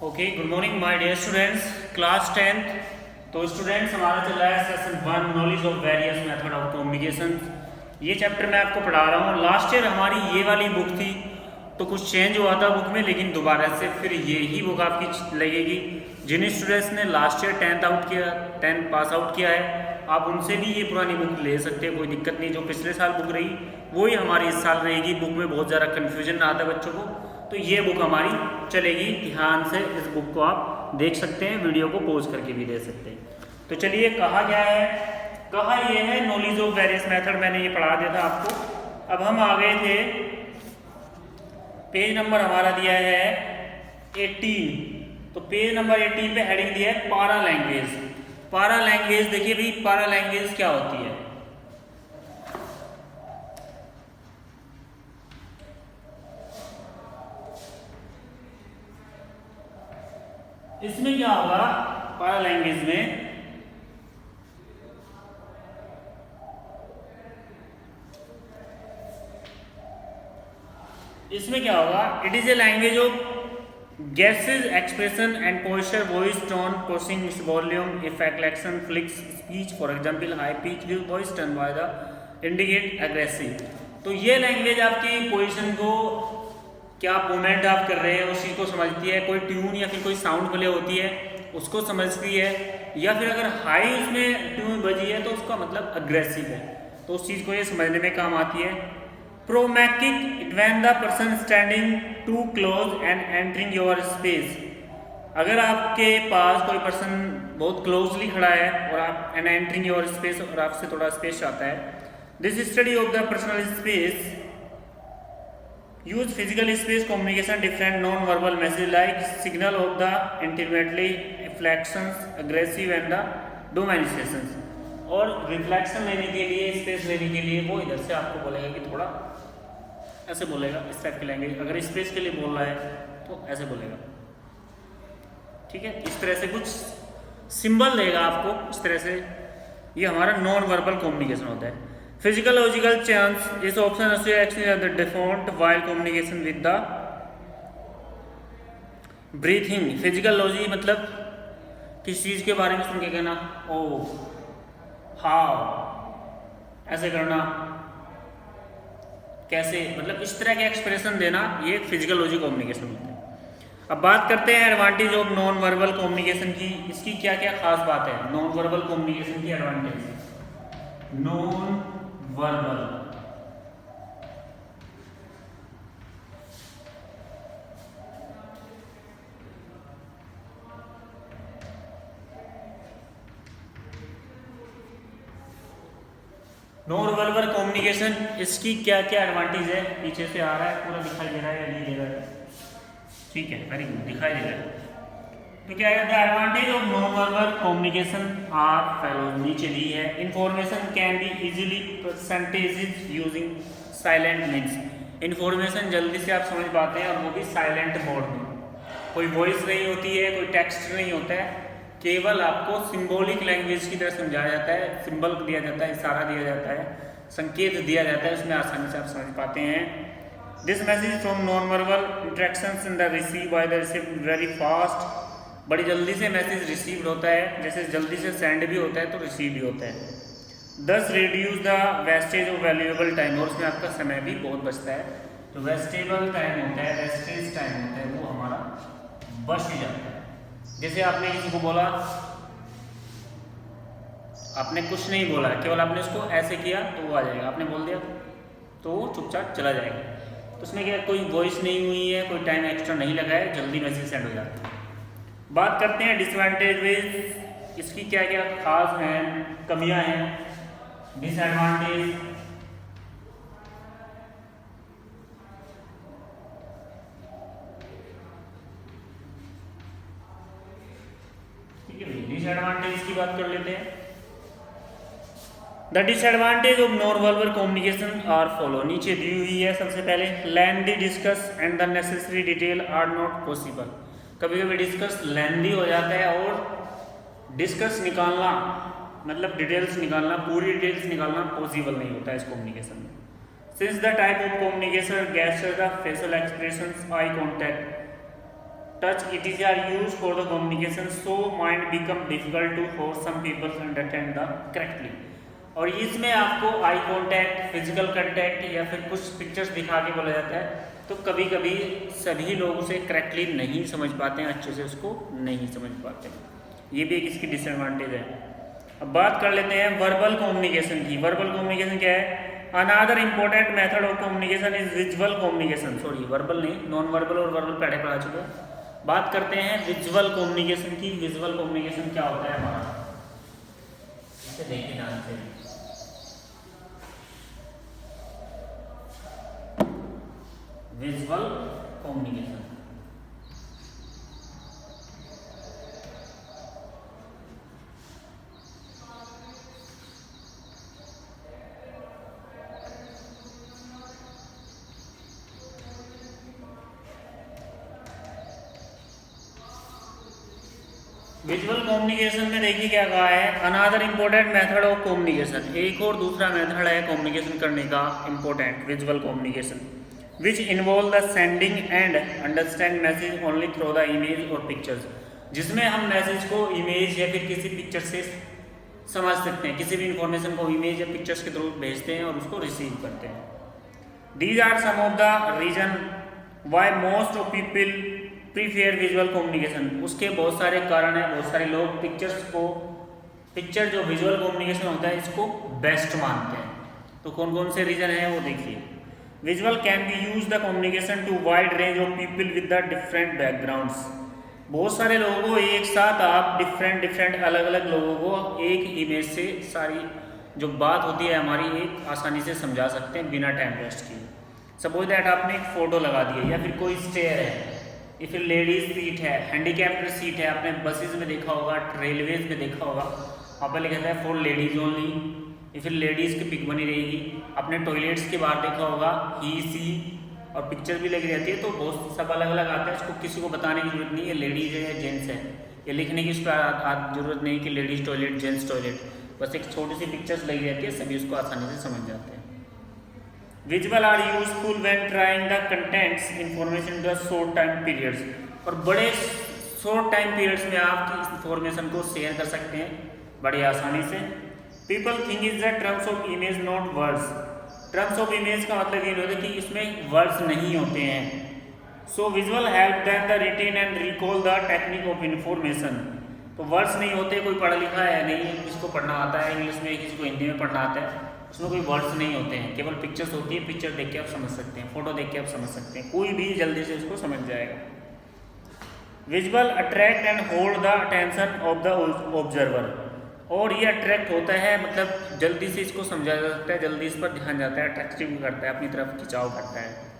Okay, good morning my dear students, class 10th। तो students हमारा चल रहा है session 1 knowledge of various method of communication. ये चैप्टर मैं आपको पढ़ा रहा हूँ। लास्ट ईयर हमारी ये वाली बुक थी, तो कुछ चेंज हुआ था बुक में, लेकिन दोबारा से फिर ये ही बुक आपकी लगेगी। जिन स्टूडेंट्स ने last year 10th pass out किया है, आप उनसे भी ये पुरानी बुक ले सकते हैं, कोई दिक्कत नहीं। जो पिछले साल बुक रही वही हमारी इस साल रहेगी। बुक में बहुत ज़्यादा कन्फ्यूजन आता है बच्चों को, तो ये बुक हमारी चलेगी। ध्यान से इस बुक को आप देख सकते हैं, वीडियो को पॉज करके भी देख सकते हैं। तो चलिए, कहा क्या है, कहा ये है नॉलेज ऑफ वेरियस मेथड। मैंने ये पढ़ा दिया था आपको। अब हम आ गए थे, पेज नंबर हमारा दिया है 18। तो पेज नंबर 18 पे हेडिंग दिया है पारा लैंग्वेज। पारा लैंग्वेज देखिए भाई, पारा लैंग्वेज क्या होती है। इसमें क्या होगा पारा लैंग्वेज में, इसमें क्या होगा, it is a language of गेसेस, expression and posture, voice, tone, pausing, volume, inflection, flicks, speech. For example, high pitch voice turn by the indicate aggressive. तो ये लैंग्वेज आपकी पोजीशन को, क्या मूवमेंट आप कर रहे हैं उस चीज़ को समझती है। कोई ट्यून या फिर कोई साउंड प्ले होती है उसको समझती है, या फिर अगर हाई उसमें ट्यून बजी है तो उसका मतलब अग्रेसिव है, तो उस चीज़ को ये समझने में काम आती है। Proxemics, when the person standing too close and entering your space. अगर आपके पास कोई पर्सन बहुत क्लोजली खड़ा है और आप एंड एंटरिंग योर स्पेस, और आपसे थोड़ा स्पेस चाहता है। This study of the personal space use physical space communication, different non-verbal message like signal of the intimately, reflections, aggressive and the dominations। और रिफ्लेक्शन लेने के लिए, स्पेस लेने के लिए वो इधर से आपको बोलेगा कि थोड़ा ऐसे बोलेगा, इस टाइप की लैंग्वेज। अगर स्पेस के लिए बोल रहा है तो ऐसे बोलेगा, ठीक है। इस तरह से कुछ सिंबल देगा आपको, इस तरह से। ये हमारा नॉन वर्बल कम्युनिकेशन होता है। फिजिकल लॉजिकल चेंज इस option the default while communication with the breathing. Physical logy मतलब किसी चीज के बारे में सुन के कहना, ओ, हाउ, ऐसे करना, कैसे, मतलब इस तरह के एक्सप्रेशन देना, ये फिजिकल लॉजी कम्युनिकेशन होता है। अब बात करते हैं advantage of non verbal communication की। इसकी क्या क्या खास बात है नॉन वर्बल कम्युनिकेशन की advantage. Non verbal, non verbal communication, इसकी क्या क्या एडवांटेज है। पीछे से आ रहा है, पूरा दिखाई दे रहा है या नहीं दे रहा है? ठीक है, वेरी गुड, दिखाई दे रहा है। तो क्या कहते हैं, advantage of non verbal communication are follow, नीचे दी है। Information can be easily percentage using silent means. Information जल्दी से आप समझ पाते हैं, और वो भी साइलेंट मोड में। कोई वॉइस नहीं होती है, कोई टेक्स्ट नहीं होता है, केवल आपको सिंबॉलिक लैंग्वेज की तरह समझाया जाता है। सिंबल दिया जाता है, इशारा दिया जाता है, संकेत दिया जाता है, उसमें आसानी से आप समझ पाते हैं। This message from non verbal interactions in the receive by the receive very fast. बड़ी जल्दी से मैसेज रिसीव्ड होता है, जैसे जल्दी से सेंड भी होता है तो रिसीव भी होता है। दस reduce the wastage of valuable time, और उसमें आपका समय भी बहुत बचता है। तो वेस्टेबल टाइम होता है, वेस्टेज टाइम होता है, वो हमारा बच ही जाता है। जैसे आपने किसी को बोला, आपने कुछ नहीं बोला, केवल आपने उसको ऐसे किया तो वो आ जाएगा। आपने बोल दिया तो वो चुपचाप चला जाएगा। तो उसमें क्या, कोई वॉइस नहीं हुई है, कोई टाइम एक्स्ट्रा नहीं लगा है, जल्दी मैसेज सेंड हो जाता है। बात करते हैं डिसएडवांटेज, इसकी क्या क्या खास हैं, कमियां हैं। डिसएडवांटेज, ठीक है भाई, डिसएडवांटेज की बात कर लेते हैं। The disadvantage of non verbal communication are follow, नीचे दी हुई है। सबसे पहले, lengthy discuss and the necessary detail are not possible. कभी कभी डिस्कस लेंथी हो जाता है, और डिस्कस निकालना मतलब डिटेल्स निकालना, पूरी डिटेल्स निकालना पॉसिबल नहीं होता है इस कम्युनिकेशन में। Since the type of communication gestures, the facial expressions, eye contact, touch etc are used for the communication, so might become difficult to for some people to understand the correctly. और इसमें आपको eye contact, physical contact या फिर कुछ pictures दिखा के बोला जाता है, तो कभी कभी सभी लोग उसे करेक्टली नहीं समझ पाते हैं, अच्छे से उसको नहीं समझ पाते हैं। ये भी एक इसकी डिसएडवांटेज है। अब बात कर लेते हैं वर्बल कम्युनिकेशन की। वर्बल कम्युनिकेशन क्या है? Another important method of communication is visual communication. Sorry, verbal नहीं, नॉन वर्बल और वर्बल पहले पढ़ा चुके हैं। बात करते हैं विजुअल कम्युनिकेशन की। विजुअल कम्युनिकेशन क्या होता है हमारा, इसे देखिए ध्यान से। विजुअल कम्युनिकेशन विजुअल कम्युनिकेशन में देखिए क्या कहा है, another important method of communication. एक और दूसरा मेथड है कम्युनिकेशन करने का important, visual communication, which involve the sending end understand message only through the image और पिक्चर्स, जिसमें हम मैसेज को इमेज या फिर किसी पिक्चर से समझ सकते हैं, किसी भी इंफॉर्मेशन को इमेज या पिक्चर्स के थ्रू भेजते हैं और उसको रिसीव करते हैं। These are some of the reason why most of people prefer visual communication. उसके बहुत सारे कारण हैं, बहुत सारे लोग पिक्चर जो विजुअल कम्युनिकेशन होता है इसको बेस्ट मानते हैं। तो कौन कौन से रीजन हैं वो देखिए। Visual can be use the communication to wide range of people with the different backgrounds. बहुत सारे लोगों को एक साथ आप डिफरेंट अलग अलग लोगों को एक इमेज से सारी जो बात होती है हमारी एक आसानी से समझा सकते हैं बिना टाइम वेस्ट किए। सपोज दैट आपने एक फोटो लगा दी है, या फिर कोई स्टेयर है, या फिर लेडीज सीट है, हैंडीकैप्ड सीट है, आपने बसेज में देखा होगा, रेलवेज में देखा होगा, वहाँ पर लिखा है फॉर लेडीज ओनली, या फिर लेडीज की पिक बनी रहेगी। आपने टॉयलेट्स के बाहर देखा होगा ही सी, और पिक्चर भी लगी रहती है, तो बहुत सब अलग अलग आता है। इसको किसी को बताने की जरूरत नहीं है लेडीज है या जेंट्स है, या लिखने की उस पर जरूरत नहीं कि लेडीज टॉयलेट जेंट्स टॉयलेट, बस एक छोटी सी पिक्चर्स लगी रहती है, सभी उसको आसानी से समझ जाते हैं। Visual are useful when trying the contents information the short time periods, और बड़े शॉर्ट टाइम पीरियड्स में आप इस इंफॉर्मेशन को शेयर कर सकते हैं बड़ी आसानी से। People think is the terms of image not words. Terms of image का मतलब ये होता है कि इसमें वर्ड्स नहीं होते हैं। So visual help that the retain and recall the technique of information. तो वर्ड्स नहीं होते, कोई पढ़ा लिखा है नहीं, किसको पढ़ना आता है इंग्लिश में, किसी को हिंदी में पढ़ना आता है, उसमें कोई वर्ड्स नहीं होते हैं, केवल पिक्चर्स होती है। पिक्चर देख के आप समझ सकते हैं, फोटो देख के आप समझ सकते हैं, कोई भी जल्दी से उसको समझ जाएगा। Visual attract and hold the attention of the observer, और ये अट्रैक्ट होता है मतलब जल्दी से इसको समझा जा सकता है, जल्दी इस पर ध्यान जाता है, अट्रैक्टिव करता है, अपनी तरफ खिंचाव करता है।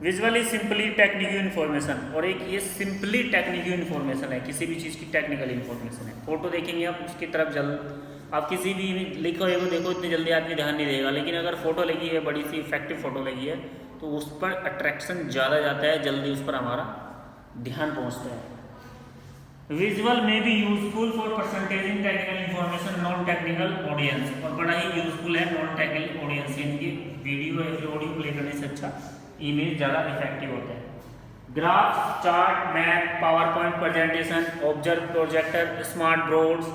Visual is simply technical information, और एक ये सिंपली टेक्निकल इन्फॉर्मेशन है, किसी भी चीज़ की टेक्निकल इन्फॉर्मेशन है। फोटो देखेंगे आप उसकी तरफ आप किसी भी लिखो देखो इतनी जल्दी आदमी ध्यान नहीं देगा, लेकिन अगर फोटो लगी है, बड़ी सी इफेक्टिव फोटो लगी है, तो उस पर अट्रैक्शन ज़्यादा जाता है, जल्दी उस पर हमारा ध्यान पहुँचता है। विजुअल में भी useful for presenting technical information non technical audience, और बड़ा ही यूजफुल है नॉन टेक्निकल ऑडियंस, यानी कि वीडियो या फिर ऑडियो प्ले करने से अच्छा इमेज ज़्यादा इफेक्टिव होता है। Graph, chart, map, power point presentation, observe projector, smart boards,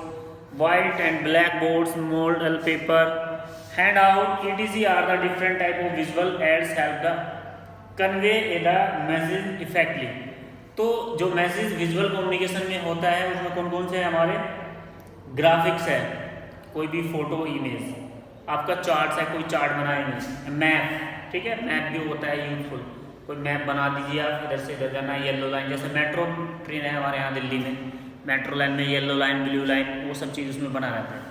white and black boards, model paper, handout, etc are the different type of visual aids help the convey the message effectively। तो जो message visual communication में होता है उसमें कौन कौन से है हमारे? ग्राफिक्स है, कोई भी फोटो इमेज, आपका चार्ट्स है, कोई चार्ट बनाएंगे, मैप, ठीक है, मैप भी होता है यूजफुल, कोई मैप बना दीजिए आप, इधर से इधर जाना, येलो लाइन, जैसे मेट्रो ट्रेन है हमारे यहाँ दिल्ली में, मेट्रो लाइन में येलो लाइन, ब्लू लाइन, वो सब चीज़ उसमें बना रहता है।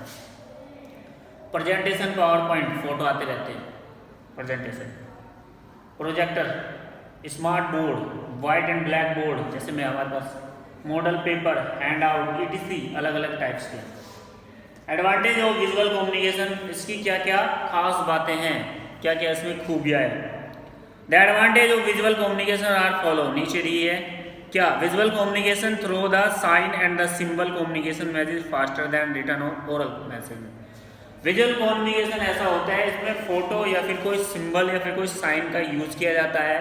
प्रेजेंटेशन, पावर पॉइंट, फोटो आते रहते हैं, presentation, projector, smart board, white and black board, जैसे मैं हमारे पास, model paper, hand out, etc अलग अलग टाइप्स के। एडवांटेज ऑफ विजुअल कम्युनिकेशन, इसकी क्या क्या खास बातें हैं, क्या क्या इसमें खूबियाँ है। The advantage of visual communication are follow, नीचे दी है क्या? Visual communication through the sign and the symbol communication message faster than return of oral message. Visual communication ऐसा होता है इसमें फोटो या फिर कोई सिंबल या फिर कोई साइन का यूज किया जाता है,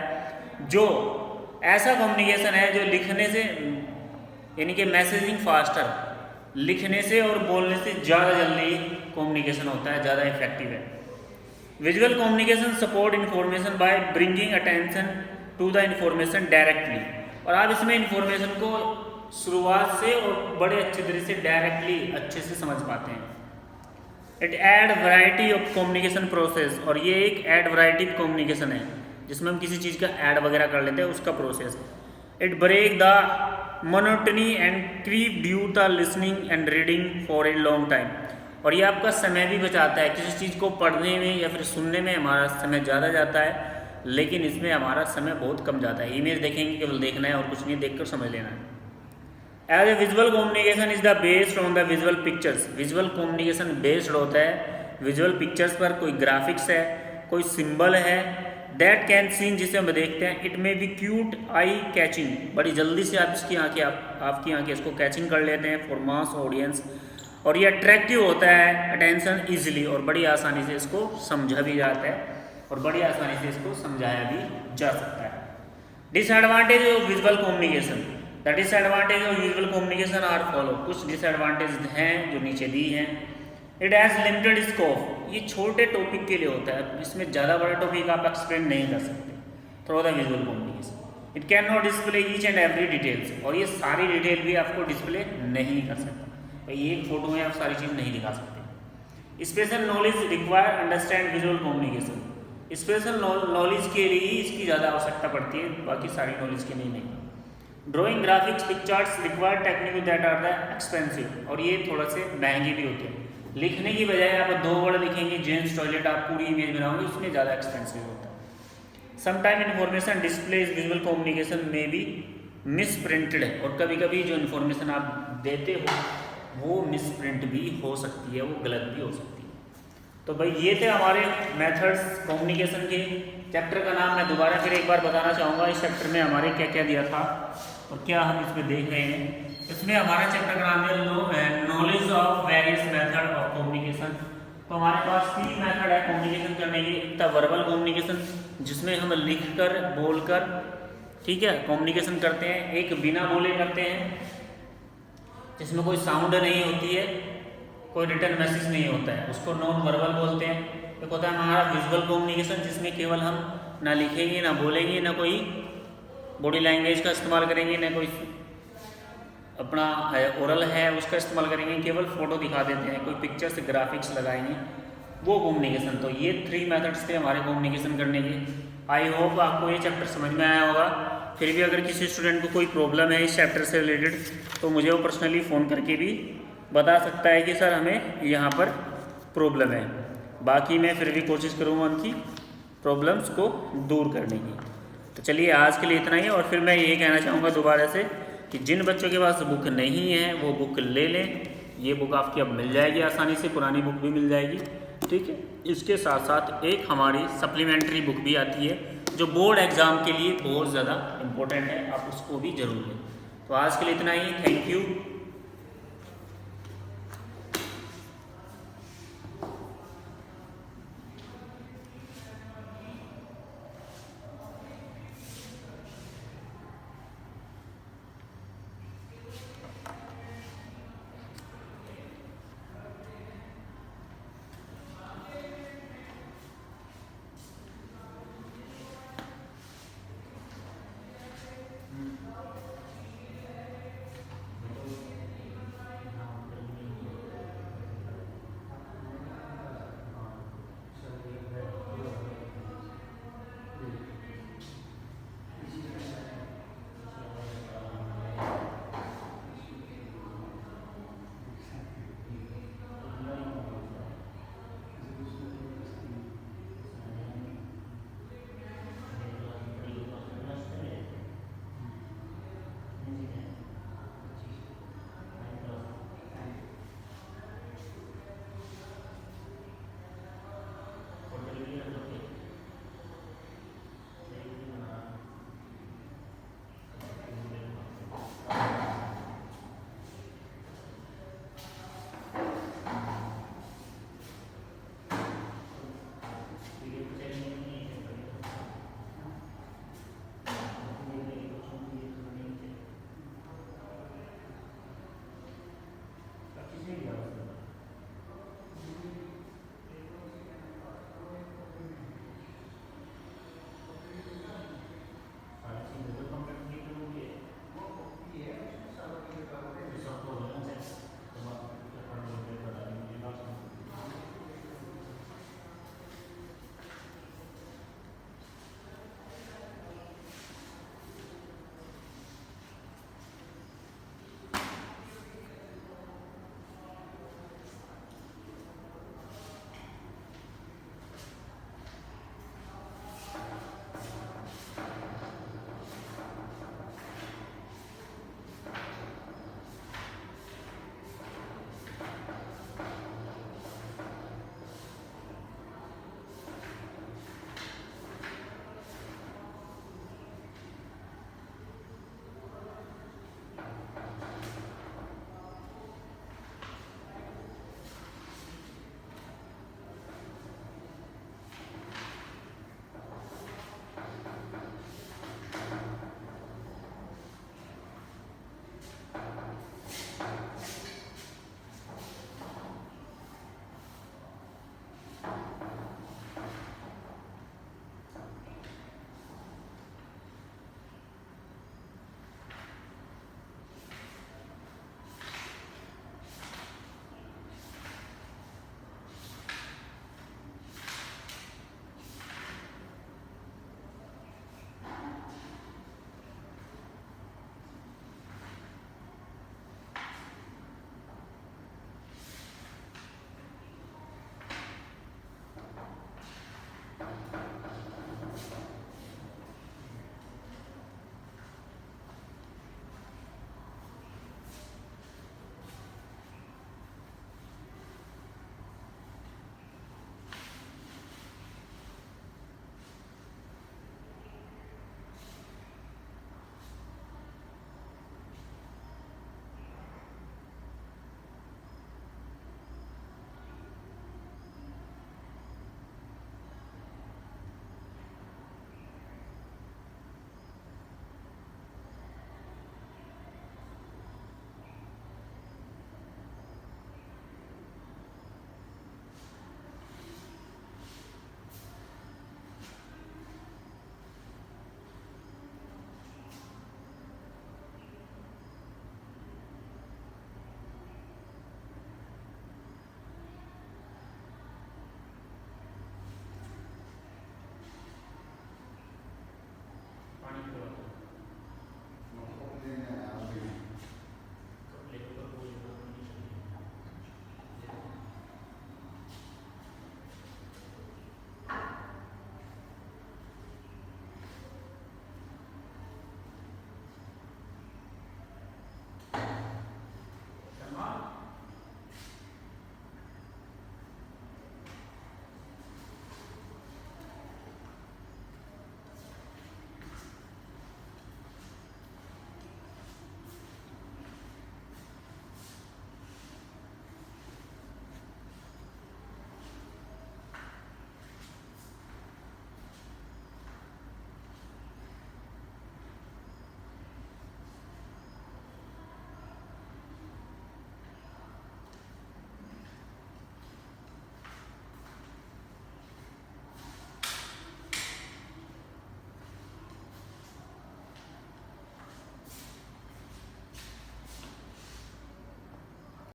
जो ऐसा कम्युनिकेशन है जो लिखने से यानी कि मैसेजिंग फास्टर, लिखने से और बोलने से ज़्यादा जल्दी कम्युनिकेशन होता है, ज़्यादा इफेक्टिव है। Visual communication support information by bringing attention to the information directly, और आप इसमें इन्फॉर्मेशन को शुरुआत से और बड़े अच्छे तरह से डायरेक्टली अच्छे से समझ पाते हैं। It add variety of communication process, और ये एक ऐड वैरायटी कम्युनिकेशन है जिसमें हम किसी चीज़ का ऐड वगैरह कर लेते हैं, उसका process. It break the monotony and keep due the listening and reading for a long time, और ये आपका समय भी बचाता है। किसी चीज़ को पढ़ने में या फिर सुनने में हमारा समय ज़्यादा जाता है, लेकिन इसमें हमारा समय बहुत कम जाता है। इमेज देखेंगे केवल देखना है और कुछ नहीं, देखकर समझ लेना है। As a visual communication is the based on the visual pictures, visual communication based होता है विजुअल पिक्चर्स पर, कोई ग्राफिक्स है, कोई सिंबल है, दैट कैन सीन जिसे हम देखते हैं। It may be cute eye catching, बड़ी जल्दी से आपकी आंखें इसको कैचिंग कर लेते हैं फॉर मास ऑडियंस, और ये अट्रैक्टिव होता है अटेंशन ईजिली, और बड़ी आसानी से इसको समझा भी जाता है और बड़ी आसानी से इसको समझाया भी जा सकता है। Disadvantage of visual communication, the disadvantage of visual communication are follow, कुछ डिसएडवांटेज हैं जो नीचे दी हैं। इट हैज़ लिमिटेड स्कोप, ये छोटे टॉपिक के लिए होता है, इसमें ज़्यादा बड़ा टॉपिक आप एक्सप्लेन नहीं कर सकते through the visual communication. It can not display each and every details, और ये सारी डिटेल भी आपको डिस्प्ले नहीं कर सकता, भाई एक फोटो में आप सारी चीज़ नहीं दिखा सकते। Special knowledge require understand visual communication, special knowledge के लिए ही इसकी ज़्यादा आवश्यकता पड़ती है, बाकी सारी नॉलेज के लिए नहीं। Drawing graphics pictures require technique that are the expensive, और ये थोड़ा से महंगे भी होते हैं। लिखने की बजाय आप 2 वर्ड लिखेंगे जेंट्स टॉयलेट, आप पूरी इमेज बनाओगे, उसमें ज़्यादा एक्सपेंसिव होता है। Sometime information display visual communication में भी मिसप्रिंटेड है, और कभी कभी जो इन्फॉर्मेशन आप देते हो वो मिसप्रिंट भी हो सकती है, वो गलत भी हो सकती है। तो भाई ये थे हमारे मेथड्स कम्युनिकेशन के। चैप्टर का नाम मैं दोबारा फिर एक बार बताना चाहूँगा, इस चैप्टर में हमारे क्या क्या दिया था और क्या हम इसमें देख रहे हैं। इसमें हमारा चैप्टर का नाम है knowledge of various method of communication. तो हमारे पास 3 मेथड है कम्युनिकेशन करने के। एक था वर्बल कम्युनिकेशन, जिसमें हम लिख कर बोल कर ठीक है कम्युनिकेशन करते हैं। एक बिना बोले करते हैं, जिसमें कोई साउंड नहीं होती है, कोई रिटर्न मैसेज नहीं होता है, उसको नॉन वर्बल बोलते हैं। एक होता है हमारा विजुअल कम्युनिकेशन, जिसमें केवल हम ना लिखेंगे ना बोलेंगे, ना कोई बॉडी लैंग्वेज का इस्तेमाल करेंगे, ना कोई अपना ओरल है उसका इस्तेमाल करेंगे, केवल फ़ोटो दिखा देते हैं, कोई पिक्चर से ग्राफिक्स लगाएंगे, वो कम्युनिकेशन। तो ये 3 मेथड्स थे हमारे कम्युनिकेशन करने के। आई होप आपको ये चैप्टर समझ में आया होगा। फिर भी अगर किसी स्टूडेंट को कोई प्रॉब्लम है इस चैप्टर से रिलेटेड, तो मुझे वो पर्सनली फ़ोन करके भी बता सकता है कि सर हमें यहाँ पर प्रॉब्लम है। बाकी मैं फिर भी कोशिश करूँगा उनकी प्रॉब्लम्स को दूर करने की। तो चलिए आज के लिए इतना ही, और फिर मैं ये कहना चाहूँगा दोबारा से कि जिन बच्चों के पास बुक नहीं है वो बुक ले लें। ये बुक आपकी अब मिल जाएगी आसानी से, पुरानी बुक भी मिल जाएगी, ठीक है। इसके साथ साथ एक हमारी सप्लीमेंट्री बुक भी आती है जो बोर्ड एग्ज़ाम के लिए बहुत ज़्यादा इम्पोर्टेंट है, आप उसको भी ज़रूर लें। तो आज के लिए इतना ही, थैंक यू।